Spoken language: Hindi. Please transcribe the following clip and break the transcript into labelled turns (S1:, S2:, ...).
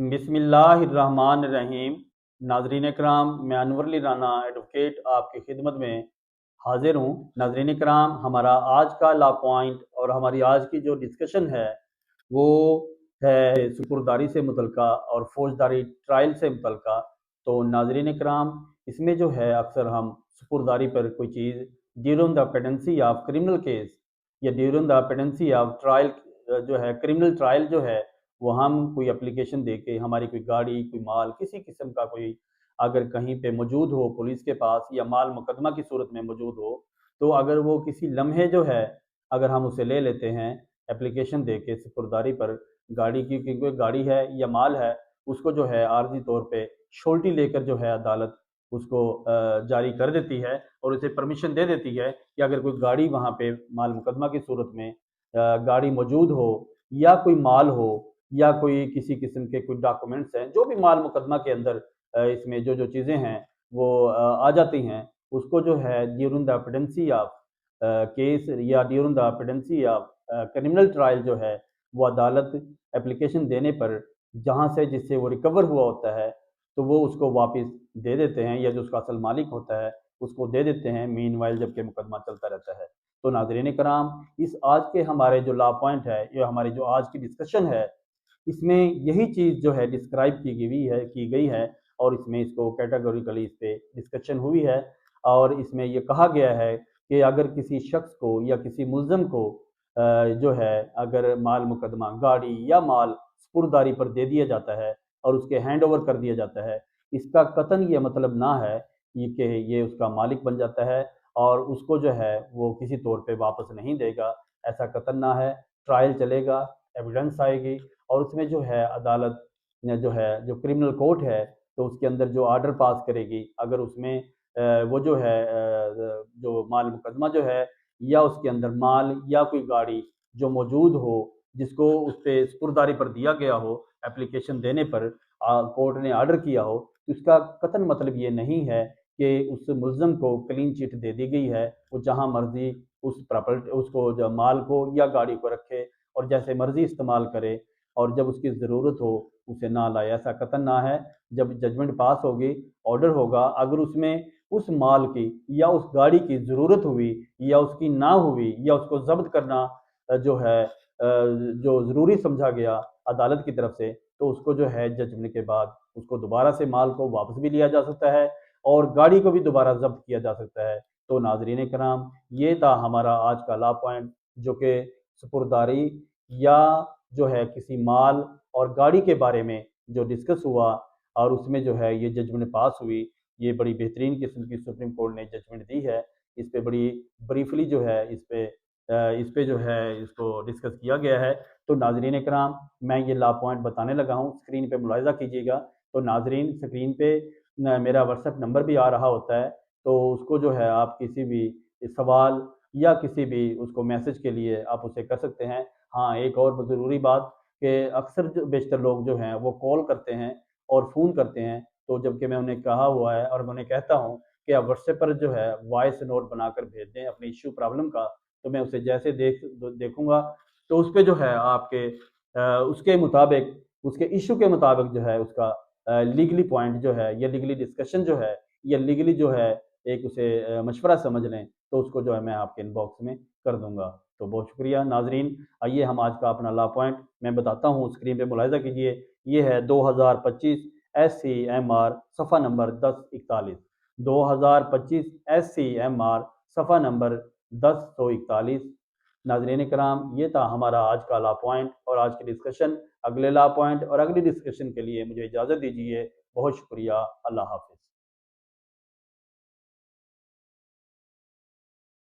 S1: बिस्मिल्लाहिर्रहमानिर्रहीम। नाज़रीन कराम, मैं अनवर अली राना एडवोकेट आपकी खिदमत में हाजिर हूँ। नाज़रीन कराम, हमारा आज का लॉ पॉइंट और हमारी आज की जो डिस्कशन है वो है सुपुर्दारी से मुतल्लिका और फौजदारी ट्रायल से मुतल्लिका। तो नाज़रीन कराम, इसमें जो है अक्सर हम सुपुर्दारी पर कोई चीज़ during the pendency of criminal case या during the pendency of trial जो है क्रिमिनल ट्रायल जो है वो हम कोई एप्लीकेशन दे के हमारी कोई गाड़ी, कोई माल, किसी किस्म का कोई अगर कहीं पे मौजूद हो पुलिस के पास या माल मुकदमा की सूरत में मौजूद हो, तो अगर वो किसी लम्हे जो है अगर हम उसे ले लेते हैं एप्लीकेशन दे के सुपुर्दारी पर गाड़ी की कोई गाड़ी है या माल है, उसको जो है आर्जी तौर पे श्योरिटी लेकर जो है अदालत उसको जारी कर देती है और उसे परमिशन दे देती है कि अगर कोई गाड़ी वहाँ पे माल मुकदमा की सूरत में गाड़ी मौजूद हो या कोई माल हो या कोई किसी किस्म के कोई डॉक्यूमेंट्स हैं, जो भी माल मुकदमा के अंदर इसमें जो जो चीज़ें हैं वो आ जाती हैं, उसको जो है during the pendency of case या during the pendency of criminal trial जो है वो अदालत एप्लीकेशन देने पर जहाँ से जिससे वो रिकवर हुआ होता है, तो वो उसको वापस दे देते हैं या जो उसका असल मालिक होता है उसको दे देते हैं, मीनवाइल जबकि मुकदमा चलता रहता है। तो नाज़रीन कराम, इस आज के हमारे जो लॉ पॉइंट है या हमारी जो आज की डिस्कशन है, इसमें यही चीज़ जो है डिस्क्राइब की गई है और इसमें इसको कैटेगोरिकली इस पे डिस्कशन हुई है और इसमें ये कहा गया है कि अगर किसी शख्स को या किसी मुल्ज़म को जो है अगर माल मुकदमा गाड़ी या माल स्पुर्दारी पर दे दिया जाता है और उसके हैंड ओवर कर दिया जाता है, इसका कतन ये मतलब ना है कि ये उसका मालिक बन जाता है और उसको जो है वो किसी तौर पे वापस नहीं देगा, ऐसा कतन ना है। ट्रायल चलेगा, एविडेंस आएगी और उसमें जो है अदालत ने जो है जो क्रिमिनल कोर्ट है तो उसके अंदर जो ऑर्डर पास करेगी, अगर उसमें वो जो है जो माल मुकदमा जो है या उसके अंदर माल या कोई गाड़ी जो मौजूद हो जिसको उस पे स्पुर्दारी पर दिया गया हो एप्लीकेशन देने पर कोर्ट ने ऑर्डर किया हो, तो इसका कतन मतलब ये नहीं है कि उस मुल्ज़म को क्लीन चिट दे दी गई है, वो जहाँ मर्जी उस प्रॉपर्टी उसको जो माल को या गाड़ी को रखे और जैसे मर्जी इस्तेमाल करे और जब उसकी ज़रूरत हो उसे ना लाए, ऐसा कतन ना है। जब जजमेंट पास होगी, ऑर्डर होगा, अगर उसमें उस माल की या उस गाड़ी की ज़रूरत हुई या उसकी ना हुई या उसको ज़ब्त करना जो है जो ज़रूरी समझा गया अदालत की तरफ से, तो उसको जो है जजमेंट के बाद उसको दोबारा से माल को वापस भी लिया जा सकता है और गाड़ी को भी दोबारा ज़ब्त किया जा सकता है। तो नाज़रीन कराम, ये था हमारा आज का लॉ पॉइंट जो कि सुपुर्दारी या जो है किसी माल और गाड़ी के बारे में जो डिस्कस हुआ और उसमें जो है ये जजमेंट पास हुई, ये बड़ी बेहतरीन किस्म की सुप्रीम कोर्ट ने जजमेंट दी है। इस पे बड़ी ब्रीफली जो है इस पे जो है इसको डिस्कस किया गया है। तो नाज़रीन कराम, मैं ये लॉ पॉइंट बताने लगा हूँ, स्क्रीन पे मुलाहिज़ा कीजिएगा। तो नाज़रीन, स्क्रीन पे मेरा व्हाट्सएप नंबर भी आ रहा होता है, तो उसको जो है आप किसी भी सवाल या किसी भी उसको मैसेज के लिए आप उसे कर सकते हैं। हाँ, एक और ज़रूरी बात कि अक्सर जो बेशतर लोग जो हैं वो कॉल करते हैं और फ़ोन करते हैं, तो जबकि मैं उन्हें कहा हुआ है और मैं उन्हें कहता हूँ कि आप व्हाट्सएप पर जो है वॉइस नोट बनाकर भेज दें अपने इश्यू प्रॉब्लम का, तो मैं उसे जैसे देखूँगा तो उस पे जो है आपके उसके मुताबिक उसके इश्यू के मुताबिक जो है उसका लीगली पॉइंट जो है या लीगली डिस्कशन जो है या लीगली जो है एक उसे मशवरा समझ लें, तो उसको जो है मैं आपके इनबॉक्स में कर दूँगा। तो बहुत शुक्रिया नाज़रीन। आइए हम आज का अपना लॉ पॉइंट मैं बताता हूँ, स्क्रीन पे मुलाहिज़ा कीजिए। ये है 2025 SCMR सफ़ा नंबर 1041, 2025 SCMR सफ़ा नंबर 1041। नाज़रीन कराम, ये था हमारा आज का लॉ पॉइंट और आज की डिस्कशन। अगले लॉ पॉइंट और अगली डिस्कशन के लिए मुझे इजाज़त दीजिए। बहुत शुक्रिया। अल्लाह हाफ़िज़।